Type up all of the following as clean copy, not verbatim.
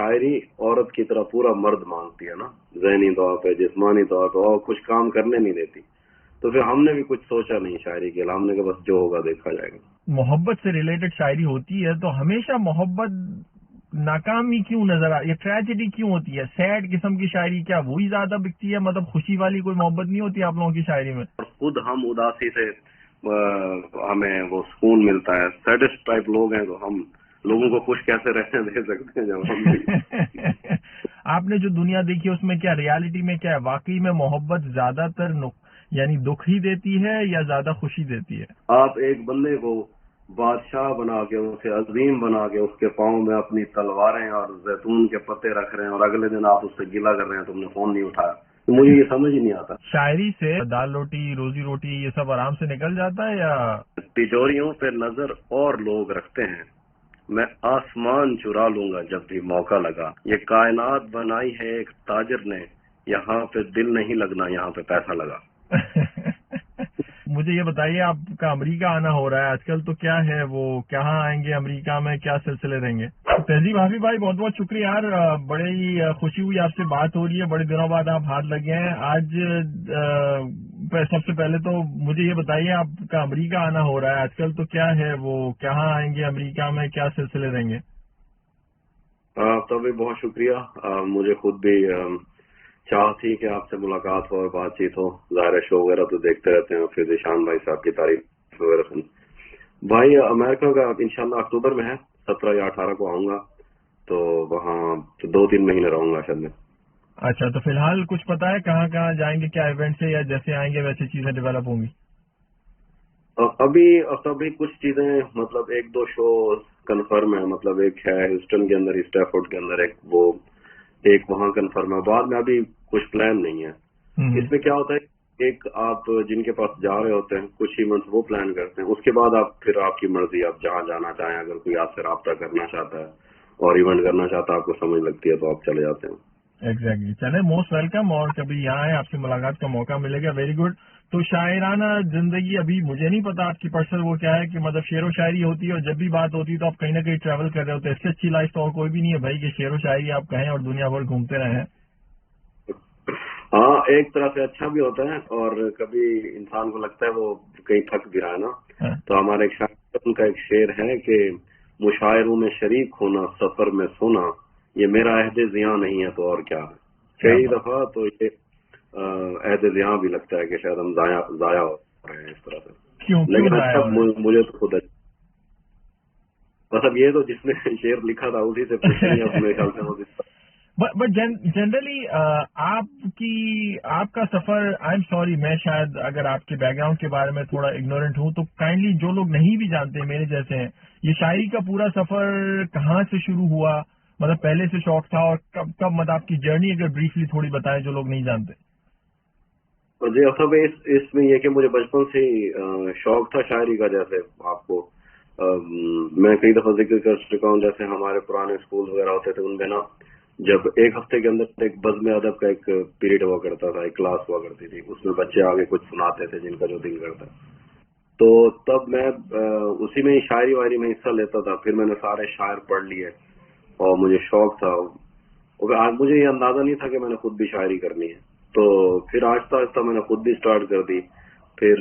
شاعری عورت کی طرح پورا مرد مانگتی ہے نا، ذہنی طور پہ، جسمانی طور پہ، اور کچھ کام کرنے نہیں دیتی. تو پھر ہم نے بھی کچھ سوچا نہیں شاعری کے لیے، ہم نے کہ بس جو ہوگا دیکھا جائے گا. محبت سے ریلیٹڈ شاعری ہوتی ہے تو ہمیشہ محبت ناکامی کیوں نظر یہ ٹریجڈی کیوں ہوتی ہے؟ سیڈ قسم کی شاعری کیا وہی زیادہ بکتی ہے؟ مطلب خوشی والی کوئی محبت نہیں ہوتی آپ لوگوں کی شاعری میں؟ خود ہم اداسی سے ہمیں وہ سکون ملتا ہے. سیڈسٹ ٹائپ لوگ ہیں تو ہم لوگوں کو خوش کیسے رہنے دے سکتے ہیں جب ہم بھی آپ نے جو دنیا دیکھی ہے اس میں کیا ریالٹی میں کیا ہے؟ واقعی میں محبت زیادہ تر یعنی دکھ ہی دیتی ہے یا زیادہ خوشی دیتی ہے؟ آپ ایک بندے کو بادشاہ بنا کے، اسے عظیم بنا کے، اس کے پاؤں میں اپنی تلواریں اور زیتون کے پتے رکھ رہے ہیں، اور اگلے دن آپ اس سے گلہ کر رہے ہیں تم نے فون نہیں اٹھایا. تو مجھے یہ سمجھ ہی نہیں آتا. شاعری سے دال روٹی، روزی روٹی یہ سب آرام سے نکل جاتا ہے یا تجوریوں پہ نظر اور لوگ رکھتے ہیں؟ میں آسمان چرا لوں گا جب بھی موقع لگا. یہ کائنات بنائی ہے ایک تاجر نے، یہاں پہ دل نہیں لگنا، یہاں پہ پیسہ لگا. مجھے یہ بتائیے، آپ کا امریکہ آنا ہو رہا ہے آج کل، تو کیا ہے وہ کہاں آئیں گے؟ امریکہ میں کیا سلسلے رہیں گے؟ تہذیب حافظ بھائی بہت بہت شکریہ یار، بڑے ہی خوشی ہوئی آپ سے بات ہو رہی ہے، بڑے دنوں بعد آپ ہاتھ لگے ہیں آج. سب سے پہلے تو مجھے یہ بتائیے، آپ کا امریکہ آنا ہو رہا ہے آج کل، تو کیا ہے وہ کہاں آئیں گے؟ امریکہ میں کیا سلسلے رہیں گے؟ تو بھی بہت شکریہ. مجھے خود بھی چاہ تھی کہ آپ سے ملاقات ہو اور بات چیت ہو. ظاہر شو وغیرہ تو دیکھتے رہتے ہیں، پھر ذیشان بھائی صاحب کی تعریف وغیرہ سن. بھائی امریکہ کا انشاءاللہ اکتوبر میں ہے، 17 یا 18 کو آؤں گا، تو وہاں 2-3 مہینے رہوں گا شاید میں. اچھا، تو فی الحال کچھ پتا ہے کہاں کہاں جائیں گے؟ کیا ایونٹ سے، یا جیسے آئیں گے ویسے چیزیں ڈیولپ ہوں گی؟ ابھی کچھ چیزیں، مطلب 1-2 شو کنفرم ہے. مطلب ایک ہے ہیوسٹن کے اندر، اسٹیفورڈ کے اندر، ایک وہاں کنفرم ہے. بعد میں ابھی کچھ پلان نہیں ہے. اس میں کیا ہوتا ہے، ایک آپ جن کے پاس جا رہے ہوتے ہیں کچھ ایونٹس وہ پلان کرتے ہیں، اس کے بعد پھر آپ کی مرضی، آپ جہاں جانا چاہیں. اگر کوئی آپ سے رابطہ کرنا چاہتا ہے اور ایونٹ کرنا چاہتا ہے، آپ کو سمجھ لگتی ہے تو آپ چلے جاتے ہیں. ایگزیکٹلی. چلے، موسٹ ویلکم، اور کبھی یہاں آئے آپ سے ملاقات کا موقع ملے گا. Very good. تو شاعرانہ زندگی، ابھی مجھے نہیں پتا آپ کی پرسنل وہ کیا ہے، کہ مطلب شعر و شاعری ہوتی ہے اور جب بھی بات ہوتی ہے تو آپ کہیں نہ کہیں ٹریول کر رہے ہوتے ہیں. اس سے اچھی لائف تو اور کوئی بھی نہیں ہے بھائی کہ شعر و شاعری آپ کہیں اور دنیا بھر گھومتے رہیں. ہاں، ایک طرح سے اچھا بھی ہوتا ہے، اور کبھی انسان کو لگتا ہے وہ کہیں تھک بھی رہا ہے نا. تو ہمارے ایک شاعر، ان کا ایک شعر ہے کہ مشاعروں میں شریک ہونا، سفر میں سونا، یہ میرا عہد زیاں نہیں ہے تو اور کیا ہے. کئی دفعہ تو یہ عہد زیاں بھی لگتا ہے کہ شاید ہم ضائع ہو رہے ہیں اس طرح سے. لیکن اچھا، مجھے تو خود مطلب یہ تو جس نے شعر لکھا تھا اسی سے پوچھیں گے اپنے خیال سے. بٹ جنرلی آپ کا سفر، آئی ایم سوری، میں شاید اگر آپ کے بیک گراؤنڈ کے بارے میں تھوڑا اگنورینٹ ہوں تو کائنڈلی جو لوگ نہیں بھی جانتے میرے جیسے ہیں، یہ شاعری کا پورا سفر کہاں سے شروع ہوا؟ مطلب پہلے سے شوق تھا، اور کب مطلب آپ کی جرنی اگر بریفلی تھوڑی بتائیں جو لوگ نہیں جانتے. جی اصل اس میں یہ کہ مجھے بچپن سے ہی شوق تھا شاعری کا. جیسے آپ کو میں کئی دفعہ ذکر کر چکا ہوں، جیسے ہمارے پرانے اسکول وغیرہ ہوتے تھے، ان میں نا جب ایک ہفتے کے اندر ایک بزم ادب کا ایک پیریڈ ہوا کرتا تھا، ایک کلاس ہوا کرتی تھی، اس میں بچے آگے کچھ سناتے تھے جن کا جو دل کرتا. تو تب میں اسی میں شاعری واعری میں حصہ لیتا تھا. پھر میں نے سارے شاعر پڑھ لیے اور مجھے شوق تھا. آج مجھے یہ اندازہ نہیں تھا کہ میں نے خود بھی شاعری کرنی ہے. تو پھر آہستہ آہستہ میں نے خود بھی سٹارٹ کر دی. پھر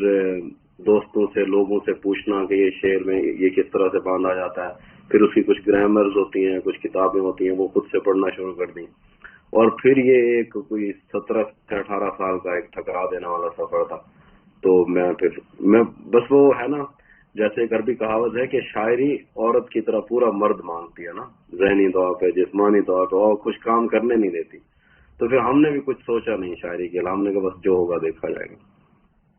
دوستوں سے، لوگوں سے پوچھنا کہ یہ شعر میں یہ کس طرح سے باندھا جاتا ہے. پھر اس کی کچھ گرامرز ہوتی ہیں، کچھ کتابیں ہوتی ہیں، وہ خود سے پڑھنا شروع کر دیں. اور پھر یہ ایک کوئی 17 سے 18 سال کا ایک ٹھکرا دینے والا سفر تھا. تو میں بس وہ ہے نا، جیسے ایک عربی کہاوت ہے کہ شاعری عورت کی طرح پورا مرد مانگتی ہے نا، ذہنی طور پہ، جسمانی طور پہ، اور کچھ کام کرنے نہیں دیتی. تو پھر ہم نے بھی کچھ سوچا نہیں شاعری کے لیے، ہم نے کہا بس جو ہوگا دیکھا جائے گا.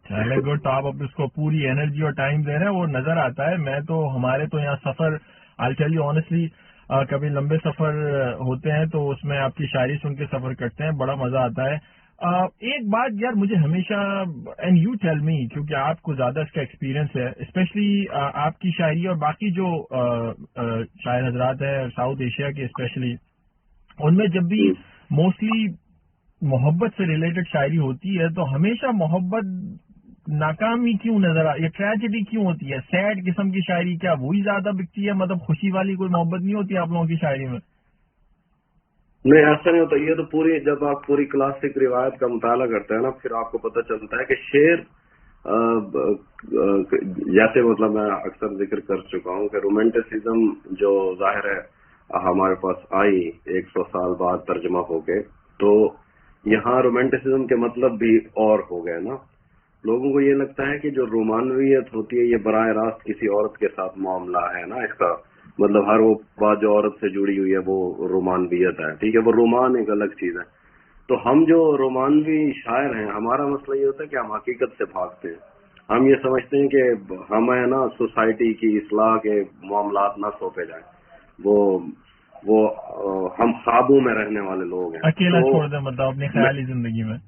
چلے گڈ. تو آپ اب اس کو پوری انرجی اور ٹائم دے رہے ہیں، وہ نظر آتا ہے. میں تو ہمارے تو یہاں سفر، آئی ٹیل یو آنیسٹلی، کبھی لمبے سفر ہوتے ہیں تو اس میں آپ کی شاعری سن کے سفر کرتے ہیں، بڑا مزہ آتا ہے. ایک بات یار مجھے ہمیشہ، اینڈ یو ٹیل می، کیونکہ آپ کو زیادہ اس کا ایکسپیرینس ہے، اسپیشلی آپ کی شاعری اور باقی جو شاعر حضرات ہیں ساؤتھ ایشیا کے اسپیشلی، ان میں جب بھی موسٹلی محبت سے ریلیٹڈ شاعری ہوتی ہے تو ہمیشہ محبت ناکامی کیوں نظر یہ ٹریجڈی کیوں ہوتی ہے؟ سیڈ قسم کی شاعری کیا وہی زیادہ بکتی ہے؟ مطلب خوشی والی کوئی محبت نہیں ہوتی آپ لوگوں کی شاعری میں؟ نہیں ایسا نہیں ہوتا. یہ تو پوری جب آپ پوری کلاسک روایت کا مطالعہ کرتے ہیں نا پھر آپ کو پتہ چلتا ہے کہ شعر جیسے مطلب میں اکثر ذکر کر چکا ہوں کہ رومانٹسزم جو ظاہر ہے ہمارے پاس آئی 100 سال بعد ترجمہ ہو گئے تو یہاں رومانٹسزم کے مطلب بھی اور ہو گئے نا. لوگوں کو یہ لگتا ہے کہ جو رومانویت ہوتی ہے یہ براہ راست کسی عورت کے ساتھ معاملہ ہے نا, اس کا مطلب ہر وہ بات جو عورت سے جڑی ہوئی ہے وہ رومانویت ہے. ٹھیک ہے, وہ رومان ایک الگ چیز ہے. تو ہم جو رومانوی شاعر ہیں ہمارا مسئلہ یہ ہوتا ہے کہ ہم حقیقت سے بھاگتے ہیں. ہم یہ سمجھتے ہیں کہ ہمیں نا سوسائٹی کی اصلاح کے معاملات نہ سونپے جائیں. وہ ہم خوابوں میں رہنے والے لوگ ہیں. اکیلا چھوڑ دیں مطلب اپنی خیالی زندگی میں.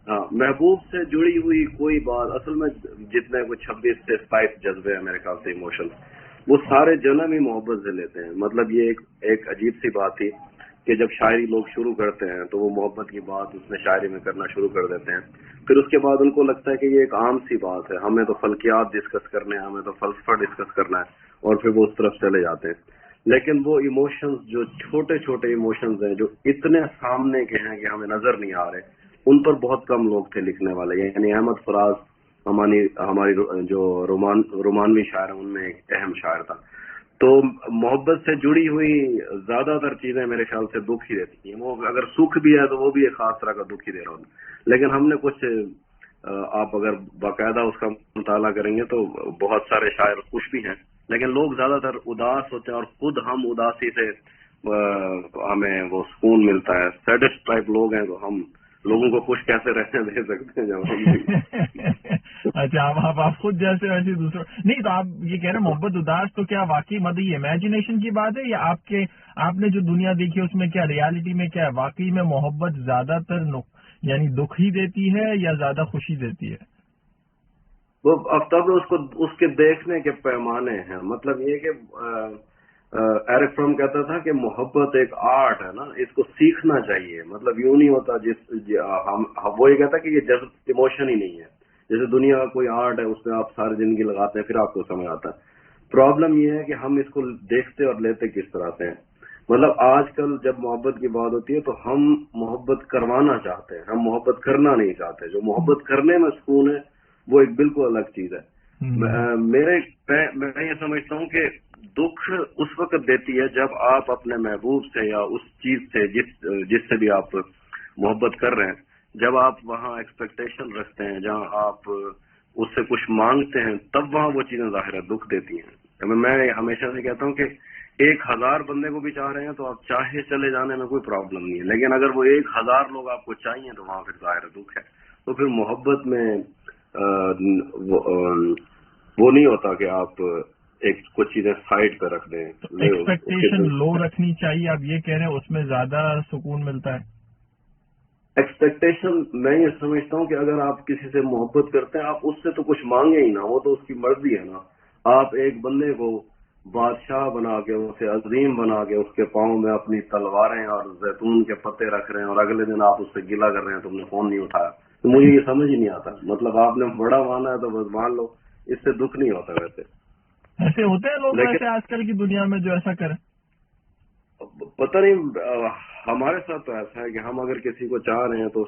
ہاں, محبوب سے جڑی ہوئی کوئی بات اصل میں جتنے کوئی 26 سے 27 جذبے ہیں میرے خیال سے ایموشن وہ سارے جنم ہی محبت سے لیتے ہیں. مطلب یہ ایک عجیب سی بات تھی کہ جب شاعری لوگ شروع کرتے ہیں تو وہ محبت کی بات اس میں شاعری میں کرنا شروع کر دیتے ہیں. پھر اس کے بعد ان کو لگتا ہے کہ یہ ایک عام سی بات ہے, ہمیں تو فلکیات ڈسکس کرنے ہیں, ہمیں تو فلسفہ ڈسکس کرنا ہے, اور پھر وہ اس طرف چلے جاتے ہیں. لیکن وہ ایموشنز جو چھوٹے چھوٹے ایموشنز ہیں جو اتنے سامنے کے ہیں کہ ہمیں نظر نہیں آ رہے, ان پر بہت کم لوگ تھے لکھنے والے. یعنی احمد فراز ہماری جو رومانوی شاعر ہیں ان میں ایک اہم شاعر تھا. تو محبت سے جڑی ہوئی زیادہ تر چیزیں میرے خیال سے دکھ ہی دیتی ہیں. وہ اگر سکھ بھی ہے تو وہ بھی ایک خاص طرح کا دکھ ہی دے رہا ہوتا. لیکن ہم نے کچھ آپ اگر باقاعدہ اس کا مطالعہ کریں گے تو بہت سارے شاعر خوش بھی ہیں, لیکن لوگ زیادہ تر اداس ہوتے ہیں اور خود ہم اداسی سے ہمیں وہ سکون ملتا ہے. سیڈسٹ ٹائپ لوگ ہیں تو ہم لوگوں کو خوش کیسے رہنے دے سکتے ہیں جب ہم اچھا آپ خود جیسے ویسے دوسروں نہیں. تو آپ یہ کہہ رہے ہیں محبت اداس تو کیا واقعی مطلب امیجنیشن کی بات ہے یا آپ نے جو دنیا دیکھی اس میں کیا ریالٹی میں کیا ہے واقعی میں محبت زیادہ تر یعنی دکھ ہی دیتی ہے یا زیادہ خوشی دیتی ہے؟ وہ اب تب اس کے دیکھنے کے پیمانے ہیں. مطلب یہ کہ ایرک فرم کہتا تھا کہ محبت ایک آرٹ ہے نا, اس کو سیکھنا چاہیے. مطلب یوں نہیں ہوتا وہ یہ کہتا کہ یہ جذب ایموشن ہی نہیں ہے. جیسے دنیا کا کوئی آرٹ ہے اس میں آپ ساری زندگی لگاتے ہیں پھر آپ کو سمجھ آتا ہے. پرابلم یہ ہے کہ ہم اس کو دیکھتے اور لیتے کس طرح سے ہیں. مطلب آج کل جب محبت کی بات ہوتی ہے تو ہم محبت کروانا چاہتے ہیں, ہم محبت کرنا نہیں چاہتے. جو محبت کرنے میں سکون ہے وہ ایک بالکل الگ چیز ہے. میں یہ سمجھتا ہوں کہ دکھ اس وقت دیتی ہے جب آپ اپنے محبوب سے یا اس چیز سے جس سے بھی آپ محبت کر رہے ہیں, جب آپ وہاں ایکسپیکٹیشن رکھتے ہیں, جہاں آپ اس سے کچھ مانگتے ہیں, تب وہاں وہ چیزیں ظاہر ہے دکھ دیتی ہیں. میں ہمیشہ سے کہتا ہوں کہ 1000 بندے کو بھی چاہ رہے ہیں تو آپ چاہے چلے جانے میں کوئی پرابلم نہیں ہے, لیکن اگر وہ 1000 لوگ آپ کو چاہیے تو وہاں پھر ظاہر دکھ ہے. تو پھر محبت میں وہ نہیں ہوتا کہ آپ ایک کچھ چیزیں سائڈ پہ رکھ دیں. ایکسپیکٹیشن لو رکھنی چاہیے آپ یہ کہہ رہے ہیں, اس میں زیادہ سکون ملتا ہے. ایکسپیکٹیشن میں یہ سمجھتا ہوں کہ اگر آپ کسی سے محبت کرتے ہیں آپ اس سے تو کچھ مانگے ہی نا, وہ تو اس کی مرضی ہے نا. آپ ایک بندے کو بادشاہ بنا کے اسے عظیم بنا کے اس کے پاؤں میں اپنی تلواریں اور زیتون کے پتے رکھ رہے ہیں اور اگلے دن آپ اس سے گلہ کر رہے ہیں تم نے فون نہیں اٹھایا, تو مجھے یہ سمجھ ہی نہیں آتا. مطلب آپ نے بڑا مانا ہے تو بس مان لو, اس سے دکھ نہیں ہوتا. ویسے ایسے ہوتے ہیں لوگ ویسے آج کل کی دنیا میں جو ایسا کریں, پتہ نہیں. ہمارے ساتھ تو ایسا ہے کہ ہم اگر کسی کو چاہ رہے ہیں تو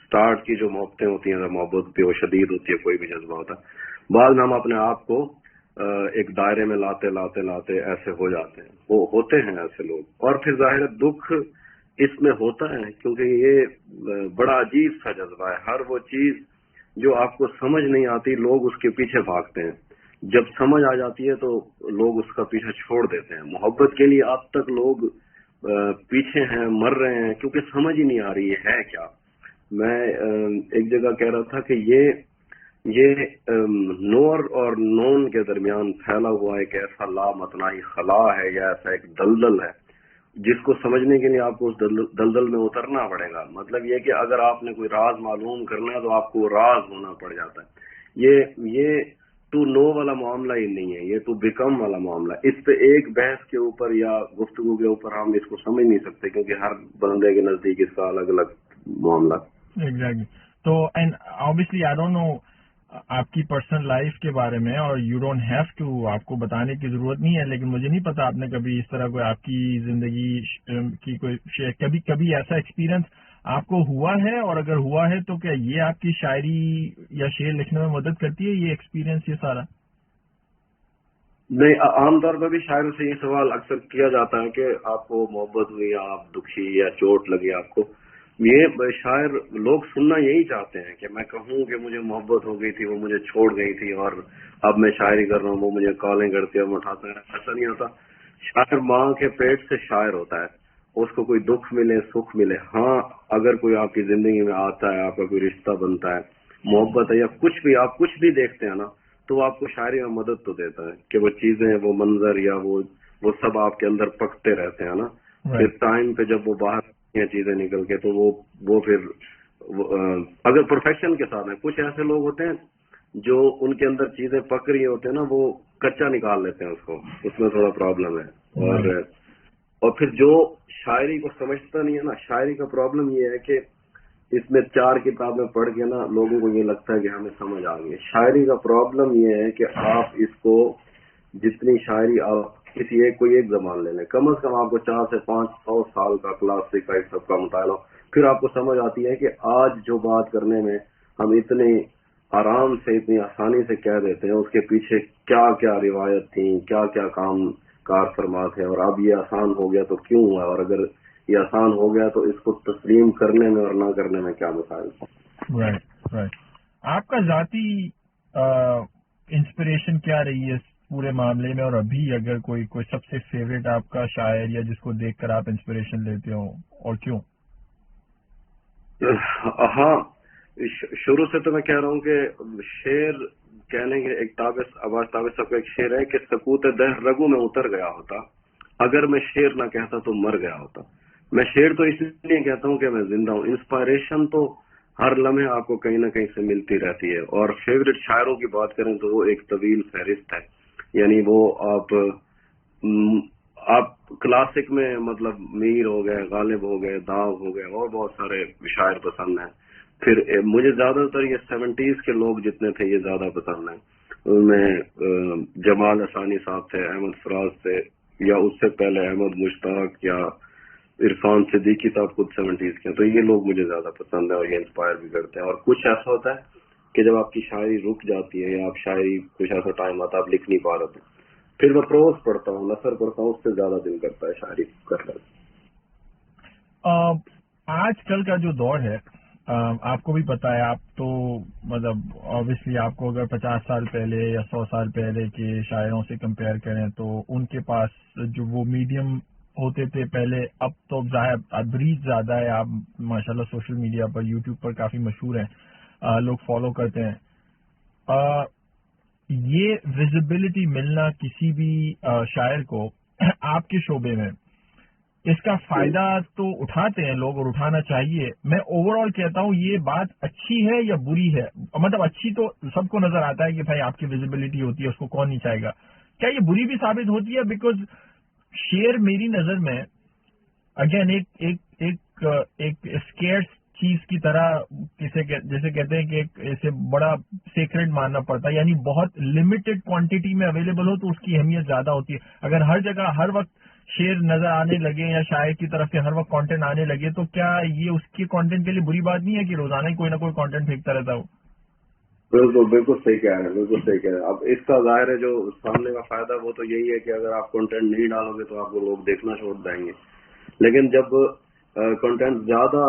سٹارٹ کی جو محبتیں ہوتی ہیں محبت بھی وہ شدید ہوتی ہے, کوئی بھی جذبہ ہوتا ہے. بعد میں ہم اپنے آپ کو ایک دائرے میں لاتے لاتے لاتے ایسے ہو جاتے ہیں. وہ ہوتے ہیں ایسے لوگ, اور پھر ظاہر دکھ اس میں ہوتا ہے کیونکہ یہ بڑا عجیب سا جذبہ ہے. ہر وہ چیز جو آپ کو سمجھ نہیں آتی لوگ اس کے پیچھے بھاگتے ہیں, جب سمجھ آ جاتی ہے تو لوگ اس کا پیچھا چھوڑ دیتے ہیں. محبت کے لیے اب تک لوگ پیچھے ہیں, مر رہے ہیں کیونکہ سمجھ ہی نہیں آ رہی ہے کیا. میں ایک جگہ کہہ رہا تھا کہ یہ نور اور نون کے درمیان پھیلا ہوا ایک ایسا لامتناہی خلا ہے یا ایسا ایک دلدل ہے جس کو سمجھنے کے لیے آپ کو اس دلدل میں اترنا پڑے گا. مطلب یہ کہ اگر آپ نے کوئی راز معلوم کرنا ہے تو آپ کو راز ہونا پڑ جاتا ہے. یہ ٹو نو والا معاملہ ہی نہیں ہے, یہ ٹو بیکم والا معاملہ. اس پہ ایک بحث کے اوپر یا گفتگو کے اوپر ہم اس کو سمجھ نہیں سکتے کیونکہ ہر بندے کے نزدیک اس کا الگ الگ معاملہ. ایگزیکٹلی. تو and obviously I don't know आपकी पर्सनल लाइफ के बारे में, और यू डोंट हैव टू, आपको बताने की जरूरत नहीं है, लेकिन मुझे नहीं पता आपने कभी इस तरह कोई आपकी जिंदगी की कोई कभी ऐसा एक्सपीरियंस आपको हुआ है, और अगर हुआ है तो क्या ये आपकी शायरी या शेर लिखने में मदद करती है, ये एक्सपीरियंस ये सारा? नहीं, आमतौर पर भी शायरों से ये सवाल अक्सर किया जाता है कि आपको मोहब्बत हुई या आप दुखी या चोट लगी आपको। ये शायर लोग सुनना यही चाहते हैं कि मैं कहूँ कि मुझे मोहब्बत हो गई थी, वो मुझे छोड़ गई थी और अब मैं शायरी कर रहा हूँ, वो मुझे कॉलिंग करती है, मैं उठाता है। ऐसा नहीं होता। शायर माँ के पेट से शायर होता है, उसको कोई दुख मिले सुख मिले। हाँ, अगर कोई आपकी जिंदगी में आता है, आपका कोई रिश्ता बनता है, मोहब्बत है या कुछ भी, आप कुछ भी देखते हैं ना, तो आपको शायरी में मदद तो देता है कि वो चीजें, वो मंजर या वो सब आपके अंदर पकते रहते हैं ना। फिर टाइम पे जब वो बाहर ये चीजें निकल के, तो वो फिर अगर परफेक्शन के साथ है। कुछ ऐसे लोग होते हैं जो उनके अंदर चीजें पक रही होते हैं ना, वो कच्चा निकाल लेते हैं उसको, उसमें थोड़ा प्रॉब्लम है। और फिर जो शायरी को समझता नहीं है ना, शायरी का प्रॉब्लम ये है कि इसमें 4 किताबें पढ़ के ना लोगों को ये लगता है कि हमें समझ आ गई। शायरी का प्रॉब्लम ये है कि आप इसको, जितनी शायरी आप किसी एक कोई एक जबान ले लें, कम से कम आपको 4 से 500 साल का क्लासिक का सबका मुताला, फिर आपको समझ आती है कि आज जो बात करने में हम इतने आराम से, इतनी आसानी से कह देते हैं, उसके पीछे क्या क्या रिवायत थी, क्या क्या काम कार फरमा थे, और अब ये आसान हो गया तो क्यों हुआ, और अगर ये आसान हो गया तो इसको तस्लीम करने में और ना करने में क्या मसाइल। राइट। आपका जाती इंस्पिरेशन क्या रही है इस पूरे मामले में, और अभी अगर कोई सबसे फेवरेट आपका शायर या जिसको देखकर आप इंस्पिरेशन लेते हो, और क्यों? हाँ, शुरू से तो मैं कह रहा हूँ कि शेर कहने के एक आवाज साहब का एक शेर है कि सकूत दह रगू में उतर गया होता, अगर मैं शेर ना कहता तो मर गया होता। मैं शेर तो इसलिए कहता हूँ कि मैं जिंदा हूँ। इंस्पायरेशन तो हर लम्हे आपको कहीं ना कहीं से मिलती रहती है। और फेवरेट शायरों की बात करें तो वो एक तवील फहरिस्त है, यानी वो आप क्लासिक में मतलब मीर हो गए, गालिब हो गए, दाव हो गए, और बहुत सारे शायर पसंद हैं। फिर मुझे ज्यादातर ये 70s के लोग जितने थे ये ज्यादा पसंद है। उनमें जमाल असानी साहब थे, अहमद फराज थे, या उससे पहले अहमद मुश्ताक या इरफान सिद्दीकी साहब खुद 70s के, तो ये लोग मुझे ज्यादा पसंद है और ये इंस्पायर भी करते हैं। और कुछ ऐसा होता है कि जब आपकी शायरी रुक जाती है या आप शायरी कुछ ऐसा टाइम आता है आप लिख नहीं पा रहे, फिर मैं प्रोज पढ़ता हूँ, नसर पढ़ता हूँ, उससे ज्यादा दिल करता है शायरी करना। आजकल का जो दौर है, आपको भी पता है, आप तो मतलब ऑब्वियसली आपको अगर 50 साल पहले या 100 साल पहले के शायरों से कंपेयर करें तो उनके पास जो वो मीडियम होते थे पहले, अब तो ब्रीज ज्यादा है। आप माशाल्लाह सोशल मीडिया पर, यूट्यूब पर काफी मशहूर हैं, लोग फॉलो करते हैं। ये विजिबिलिटी मिलना किसी भी शायर को आपके शोबे में, इसका फायदा तो उठाते हैं लोग और उठाना चाहिए। मैं ओवरऑल कहता हूँ ये बात अच्छी है या बुरी है? मतलब अच्छी तो सबको नजर आता है कि भाई आपकी विजिबिलिटी होती है, उसको कौन नहीं चाहेगा। क्या ये बुरी भी साबित होती है? बिकॉज शेर मेरी नजर में अगेन एक स्केर्स चीज की तरह, जैसे कहते हैं कि इसे बड़ा सेक्रेड मानना पड़ता है, यानी बहुत लिमिटेड क्वांटिटी में अवेलेबल हो तो उसकी अहमियत ज्यादा होती है। अगर हर जगह हर वक्त शेर नजर आने लगे या शायर की तरफ से हर वक्त कंटेंट आने लगे, तो क्या ये उसके कंटेंट के लिए बुरी बात नहीं है कि रोजाना ही कोई ना कोई कंटेंट फेंकता रहता हो? बिल्कुल सही कह रहे हैं, बिल्कुल सही कह रहे हैं। अब इसका जाहिर है जो सामने का फायदा वो तो यही है कि अगर आप कंटेंट नहीं डालोगे तो आपको लोग देखना छोड़ देंगे। लेकिन जब कंटेंट ज्यादा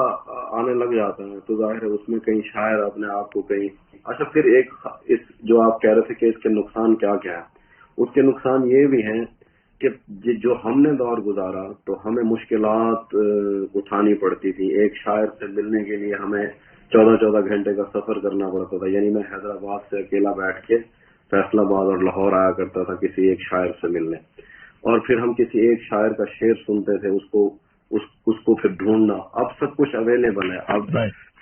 आने लग जाता है तो जाहिर है उसमें कहीं शायर अपने आप को कहीं, अच्छा फिर एक इस जो आप कह रहे थे कि इसके नुकसान क्या क्या है, उसके नुकसान ये भी हैं कि जो हमने दौर गुजारा तो हमें मुश्किलात उठानी पड़ती थी। एक शायर से मिलने के लिए हमें 14-14 घंटे का सफर करना पड़ता था। यानी मैं हैदराबाद से अकेला बैठ के फैसलाबाद और लाहौर आया करता था किसी एक शायर से मिलने, और फिर हम किसी एक शायर का शेर सुनते थे, उसको फिर ढूंढना। अब सब कुछ अवेलेबल है। अब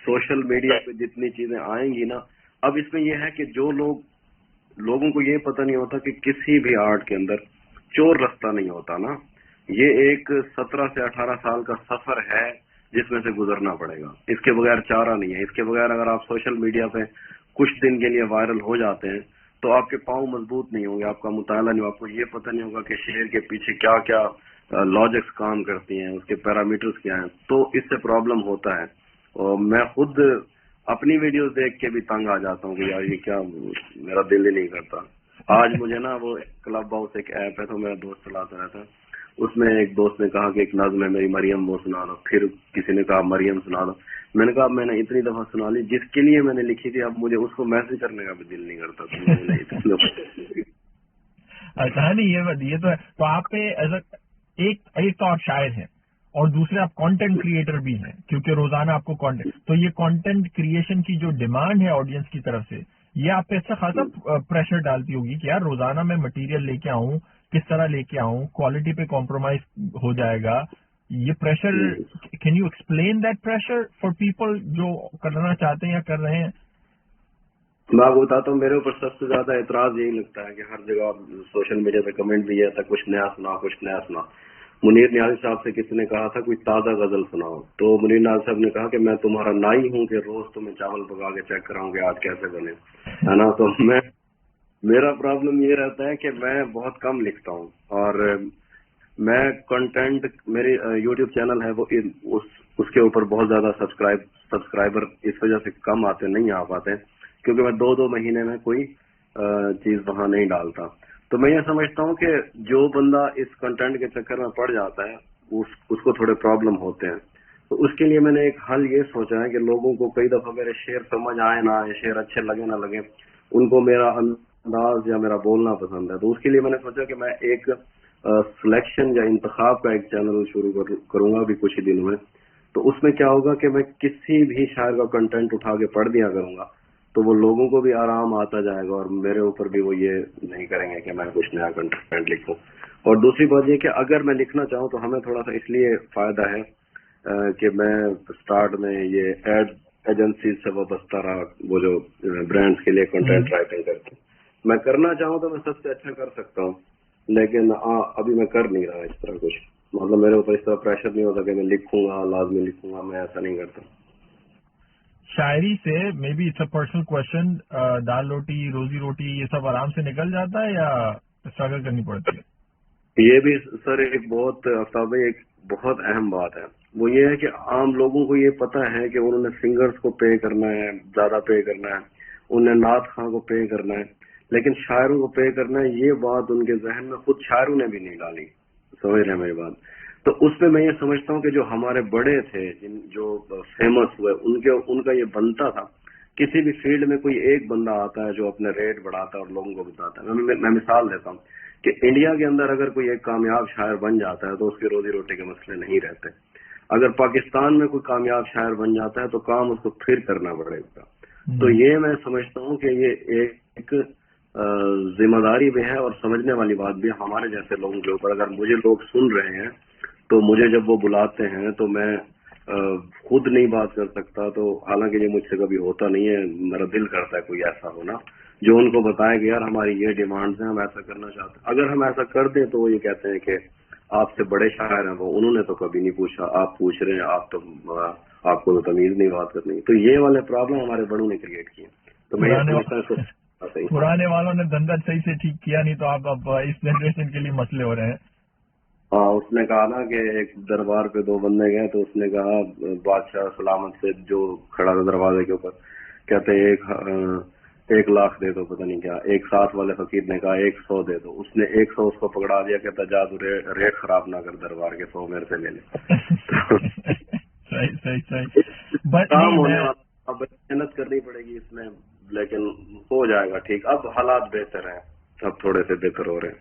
सोशल मीडिया पे जितनी चीजें आएंगी ना, अब इसमें यह है कि जो लोगों को ये पता नहीं होता कि किसी भी आर्ट के अंदर चोर रास्ता नहीं होता ना। ये एक 17 से 18 साल का सफर है जिसमें से गुजरना पड़ेगा। इसके बगैर चारा नहीं है। इसके बगैर अगर आप सोशल मीडिया पे कुछ दिन के लिए वायरल हो जाते हैं तो आपके पाँव मजबूत नहीं होंगे, आपका मुताला नहीं, आपको ये पता नहीं होगा कि शेयर के पीछे क्या क्या लॉजिक्स काम करती हैं, उसके पैरामीटर्स क्या हैं, तो इससे प्रॉब्लम होता है। और मैं खुद अपनी वीडियोस देख के भी तंग आ जाता हूँ कि यार ये क्या, मेरा दिल ही नहीं करता। आज मुझे ना वो क्लब हाउस एक ऐप है तो मेरा दोस्त चलाता रहता है, उसमें एक दोस्त ने कहा कि एक नज्म है मेरी मरियम वो सुना दो, फिर किसी ने कहा मरियम सुना दो। मैंने कहा मैंने इतनी दफा सुना ली, जिसके लिए मैंने लिखी थी अब मुझे उसको मैसेज करने का भी दिल नहीं करता। अच्छा नहीं, ये तो है। तो आप पे एक तो आप शायर हैं और दूसरे आप कंटेंट क्रिएटर भी हैं, क्योंकि रोजाना आपको कंटेंट, तो ये कंटेंट क्रिएशन की जो डिमांड है ऑडियंस की तरफ से, ये आप पे अच्छा खासा प्रेशर डालती होगी कि यार रोजाना मैं मटेरियल लेके आऊं, किस तरह लेके आऊं, क्वालिटी पे कॉम्प्रोमाइज हो जाएगा, ये pressure. Can you explain that pressure for people जो करना चाहते हैं या कर रहे हैं? मैं आपको बताता हूँ, मेरे ऊपर सबसे ज्यादा एतराज यही लगता है कि हर जगह सोशल मीडिया पे कमेंट भी आता है, कुछ नया सुना, कुछ नया सुना। मुनीर नियाज़ी साहब से किसी ने कहा था कोई ताजा गजल सुनाओ, तो मुनीर नियाज़ी साहब ने कहा कि मैं तुम्हारा नाई हूँ कि रोज तुम्हें चावल पका के चेक कराऊं कि आज कैसे बने, है ना। तो मेरा प्रॉब्लम ये रहता है कि मैं बहुत कम लिखता हूँ और मैं कंटेंट, मेरी यूट्यूब चैनल है वो उसके ऊपर बहुत ज्यादा सब्सक्राइबर इस वजह से कम आते नहीं आ पाते क्योंकि मैं 2-2 महीने में कोई चीज वहां नहीं डालता। तो मैं ये समझता हूँ कि जो बंदा इस कंटेंट के चक्कर में पड़ जाता है उसको थोड़े प्रॉब्लम होते हैं। तो उसके लिए मैंने एक हल ये सोचा है कि लोगों को कई दफा मेरे शेर समझ आए ना आए, शेर अच्छे लगे ना लगे, उनको मेरा अंदाज या मेरा बोलना पसंद है, तो उसके लिए मैंने सोचा कि मैं एक सिलेक्शन या इंतखाब का एक चैनल शुरू करूंगा अभी कुछ ही दिनों में। तो उसमें क्या होगा कि मैं किसी भी शायर का कंटेंट उठा के पढ़ दिया करूंगा, तो वो लोगों को भी आराम आता जाएगा और मेरे ऊपर भी वो ये नहीं करेंगे कि मैं कुछ नया कंटेंट लिखूं। और दूसरी बात ये कि अगर मैं लिखना चाहूं तो हमें थोड़ा सा इसलिए फायदा है कि मैं स्टार्ट में ये एड एजेंसी से वाबस्ता रहा, वो जो ब्रांड्स के लिए कंटेंट राइटिंग करते, मैं करना चाहूँ तो मैं सबसे अच्छा कर सकता हूँ, लेकिन अभी मैं कर नहीं रहा इस तरह कुछ, मतलब मेरे ऊपर इस तरह प्रेशर नहीं होता कि मैं लिखूंगा, लाजमी लिखूंगा, मैं ऐसा नहीं करता। शायरी से maybe it's a personal question, दाल रोटी रोजी रोटी ये सब आराम से निकल जाता है या स्ट्रगल करनी पड़ती है? ये भी सर एक बहुत आफ्ताब भाई एक बहुत अहम बात है, वो ये है कि आम लोगों को ये पता है कि उन्होंने सिंगर्स को पे करना है, ज्यादा पे करना है, उन्हें नात खां को पे करना है, लेकिन शायरों को पे करना है, ये बात उनके जहन में खुद शायरों ने भी नहीं डाली। समझ रहे हैं मेरी बात? तो उसमें मैं ये समझता हूँ कि जो हमारे बड़े थे, जो फेमस हुए, उनका ये बनता था। किसी भी फील्ड में कोई एक बंदा आता है जो अपने रेट बढ़ाता है और लोगों को बताता है। मैं मिसाल देता हूँ कि इंडिया के अंदर अगर कोई एक कामयाब शायर बन जाता है तो उसकी रोजी रोटी के मसले नहीं रहते। अगर पाकिस्तान में कोई कामयाब शायर बन जाता है तो काम उसको फिर करना पड़ेगा। तो ये मैं समझता हूँ कि ये एक जिम्मेदारी भी है और समझने वाली बात भी है हमारे जैसे लोगों के ऊपर। अगर मुझे लोग सुन रहे हैं तो मुझे जब वो बुलाते हैं तो मैं खुद नहीं बात कर सकता, तो हालांकि ये मुझसे कभी होता नहीं है, मेरा दिल करता है कोई ऐसा होना जो उनको बताए कि यार हमारी ये डिमांड्स हैं, हम ऐसा करना चाहते हैं। अगर हम ऐसा कर दें तो वो ये कहते हैं कि आपसे बड़े शायर हैं वो, उन्होंने तो कभी नहीं पूछा, आप पूछ रहे हैं, आपको तो तमीज नहीं बात करनी। तो ये वाले प्रॉब्लम हमारे बड़ों ने क्रिएट किए। तो मैं ये समझता हूँ पुराने वालों ने धंधा सही से ठीक किया नहीं तो आप अब इस जनरेशन के लिए मसले हो रहे हैं। हाँ, उसने कहा ना कि एक दरबार पे 2 बंदे गए तो उसने कहा बादशाह सलामत से जो खड़ा था दरवाजे के ऊपर, कहते 1 लाख दे दो, पता नहीं क्या। एक साथ वाले फकीर ने कहा 100 दे दो, उसने 100 उसको पकड़ा दिया, कहता जा तू रेट खराब ना कर दरबार के, 100 मेरे से ले ले। सही काम होने वाला, अब मेहनत करनी पड़ेगी इसमें, लेकिन हो जाएगा ठीक। अब हालात बेहतर हैं, अब थोड़े से बेहतर हो रहे हैं।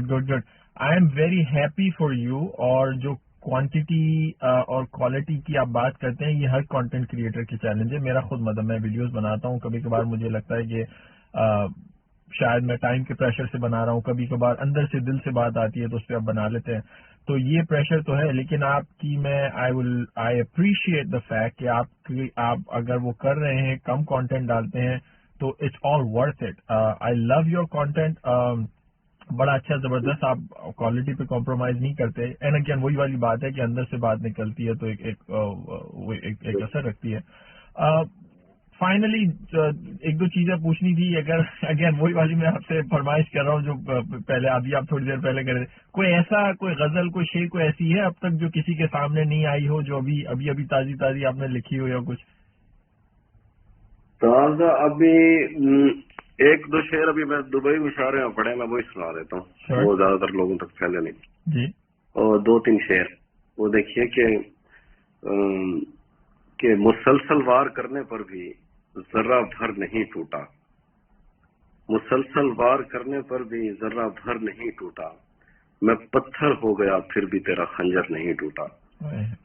Good. I am very happy for you. और जो क्वांटिटी और क्वालिटी की आप बात करते हैं, ये हर कंटेंट क्रिएटर की चैलेंज है। मेरा खुद मतलब मैं वीडियोस बनाता हूँ, कभी कभार मुझे लगता है कि शायद मैं टाइम के प्रेशर से बना रहा हूँ, कभी कभार अंदर से दिल से बात आती है तो उस पर आप बना लेते हैं। तो ये प्रेशर तो है, लेकिन आपकी आई अप्रिशिएट द फैक्ट कि आप अगर वो कर रहे हैं, कम कंटेंट डालते हैं, तो it's all worth it. I love your content, बड़ा अच्छा जबरदस्त, आप क्वालिटी पे कॉम्प्रोमाइज नहीं करते। एंड अगेन वही वाली बात है कि अंदर से बात निकलती है तो एक असर रखती है। फाइनली एक दो चीजें पूछनी थी, अगर अगेन वही वाली मैं आपसे फरमाइश कर रहा हूँ जो पहले अभी आप थोड़ी देर पहले कर रहे थे, कोई गजल कोई शेर कोई ऐसी है अब तक जो किसी के सामने नहीं आई हो, जो अभी अभी अभी ताजी ताजी आपने लिखी हो या कुछ? ताजा अभी एक दो शेर अभी मैं दुबई मुशायरे में पढ़े, मैं वही सुना देता हूँ। Sure. वो ज्यादातर लोगों तक फैले नहीं जी। और दो तीन शेर वो देखिए कि मुसलसल वार करने पर भी जर्रा भर नहीं टूटा, मुसलसल वार करने पर भी जर्रा भर नहीं टूटा, मैं पत्थर हो गया फिर भी तेरा खंजर नहीं टूटा,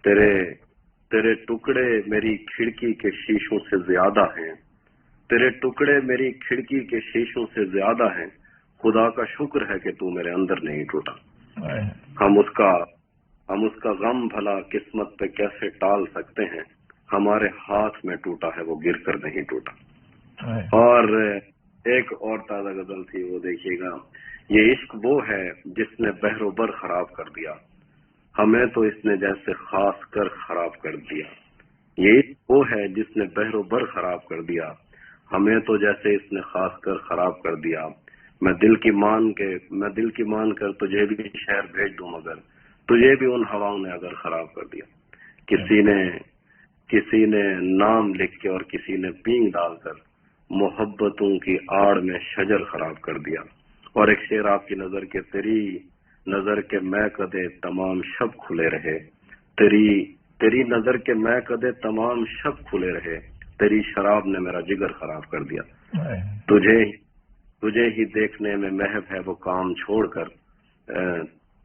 तेरे टुकड़े मेरी खिड़की के शीशों से ज्यादा हैं, तेरे टुकड़े मेरी खिड़की के शीशों से ज्यादा हैं, खुदा का शुक्र है कि तू मेरे अंदर नहीं टूटा। हम उसका गम भला किस्मत पे कैसे टाल सकते हैं, हमारे हाथ में टूटा है वो गिर कर नहीं टूटा। और एक और ताजा गजल थी, वो देखिएगा, ये इश्क वो है जिसने बहरोबर खराब कर दिया, हमें तो इसने जैसे खास कर खराब कर दिया, ये इश्क वो है जिसने बहरोबर खराब कर दिया, हमें तो जैसे इसने खास कर खराब कर दिया, मैं दिल की मान कर तुझे भी शहर भेज दूं मगर तुझे भी उन हवाओं ने अगर खराब कर दिया, किसी ने नाम लिख के और किसी ने पींग डालकर मोहब्बतों की आड़ में शजर खराब कर दिया। और एक शेर आपकी नजर के, तेरी नजर के मैं कदे तमाम शब खुले रहे, तेरी नजर के मैं कदे तमाम शब खुले रहे, तेरी शराब ने मेरा जिगर खराब कर दिया, तुझे ही देखने में महब है वो काम छोड़कर,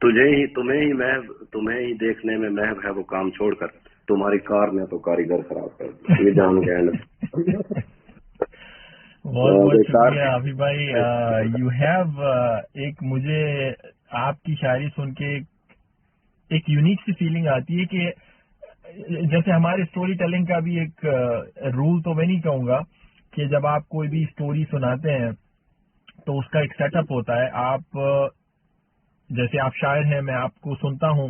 तुम्हें ही देखने में महब है वो काम छोड़कर, तुम्हारी कार ने तो कारीगर खराब कर दिया। ये जान गए बहुत शुक्रिया अभी भाई। यू हैव एक मुझे आपकी शायरी सुन के एक यूनिक सी फीलिंग आती है कि जैसे हमारे स्टोरी टेलिंग का भी एक रूल तो मैं नहीं कहूंगा कि जब आप कोई भी स्टोरी सुनाते हैं तो उसका एक सेटअप होता है। आप जैसे आप शायर हैं, मैं आपको सुनता हूं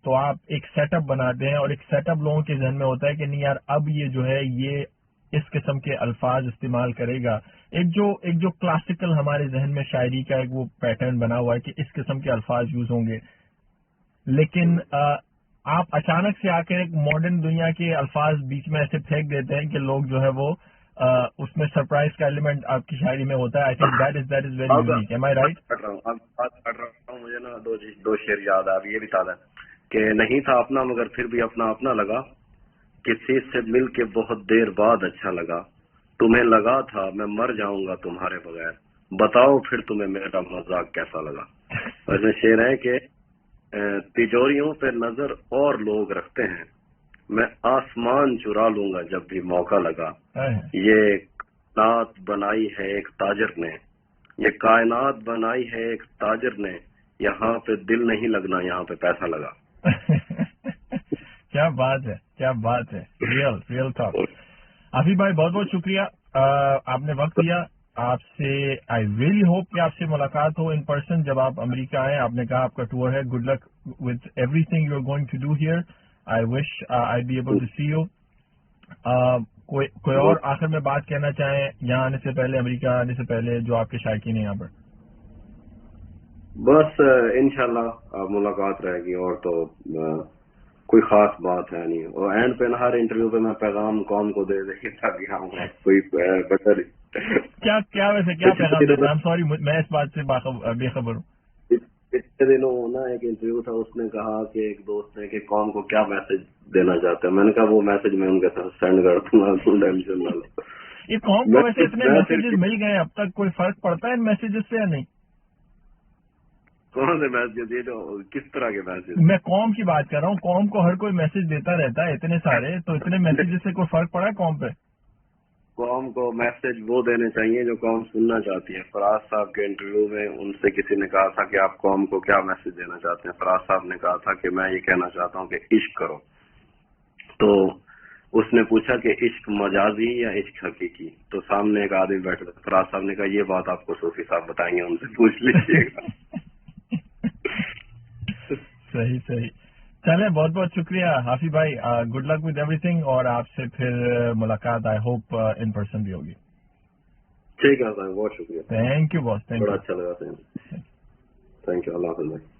तो आप एक सेटअप बनाते हैं और एक सेटअप लोगों के जहन में होता है कि नहीं यार अब ये जो है ये इस किस्म के अल्फाज इस्तेमाल करेगा। एक जो क्लासिकल हमारे जहन में शायरी का एक वो पैटर्न बना हुआ है कि इस किस्म के अल्फाज यूज होंगे, लेकिन आप अचानक से आकर एक मॉडर्न दुनिया के अल्फाज बीच में ऐसे फेंक देते हैं कि लोग जो है वो उसमें सरप्राइज का एलिमेंट आपकी शायरी में होता है। I think that is very unique. Am I right? अब बात कर रहा हूँ, मुझे ना दो शेर याद आ, ये भी ताजा कि नहीं था अपना मगर फिर भी अपना अपना लगा, किसी से मिल के बहुत देर बाद अच्छा लगा, तुम्हें लगा था मैं मर जाऊंगा तुम्हारे बगैर, बताओ फिर तुम्हें मेरा मजाक कैसा लगा। वैसे शेर है कि तिजोरियों पे नजर और लोग रखते हैं, मैं आसमान चुरा लूंगा जब भी मौका लगा, ये कायनात बनाई है एक ताजर ने, ये कायनात बनाई है एक ताजर ने, यहाँ पे दिल नहीं लगना यहाँ पे पैसा लगा। क्या बात है, क्या बात है, रियल टॉक। आसिफ भाई बहुत बहुत शुक्रिया, आपने वक्त दिया। आपसे आई रियली होप कि आपसे मुलाकात हो इन पर्सन जब आप अमेरिका आए। आपने कहा आपका टूर है, good luck with everything you are going to do here. I wish I be able to see you. कोई और आखिर में बात कहना चाहें यहाँ आने से पहले, अमेरिका आने से पहले, जो आपके शायकीन है यहाँ पर? बस इंशाल्लाह मुलाकात रहेगी और तो कोई खास बात है नहीं। और एंड पे ना हर इंटरव्यू पे मैं पैगाम कौम को दे देता कोई बेटर क्या वैसे क्या पैगाम देता? आई एम सॉरी, मैं इस बात से बेखबर हूँ। पिछले दिनों ना एक इंटरव्यू था, उसने कहा कि एक दोस्त ने कि कौम को क्या मैसेज देना चाहते हैं। मैंने कहा वो मैसेज मैं उनके साथ सेंड कर दूंगा। ये कौम को वैसे इतने मैसेजेस मिल गए, अब तक कोई फर्क पड़ता है इन मैसेजेस से या नहीं? कौन से मैसेज? ये जो किस तरह के मैसेज? मैं कौम की बात कर रहा हूँ। कौम को हर कोई मैसेज देता रहता है इतने सारे, तो इतने मैसेजेस से कोई फर्क पड़ा है कौम पे? कौम को मैसेज वो देने चाहिए जो कौम सुनना चाहती है। फराज साहब के इंटरव्यू में उनसे किसी ने कहा था कि आप कौम को क्या मैसेज देना चाहते हैं। फराज साहब ने कहा था कि मैं ये कहना चाहता हूँ कि इश्क करो। तो उसने पूछा कि इश्क मजाजी या इश्क हकीकी, तो सामने एक आदमी बैठा था। फराज साहब ने कहा ये बात आपको सूफी साहब बताएंगे, उनसे पूछ लीजिएगा। सही। چلے بہت بہت شکریہ حافظ بھائی, good luck with every thing, اور آپ سے پھر ملاقات آئی ہوپ ان پرسن بھی ہوگی. ٹھیک ہے بہت شکریہ. تھینک یو باس, تھینک بڑا یو. اچھا لگا. Thank you. اللہ حافظ بھائی.